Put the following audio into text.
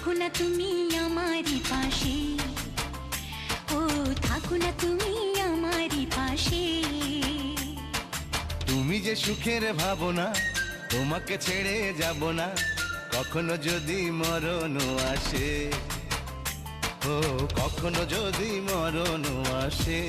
থাকো না তুমি আমারই পাশে, ও থাকো না তুমি আমারই পাশে। তুমি যে সুখের ভাবনা, তোমাকে ছেড়ে যাব না কখনো যদি মরণ আসে, ও কখনো যদি মরণ আসে।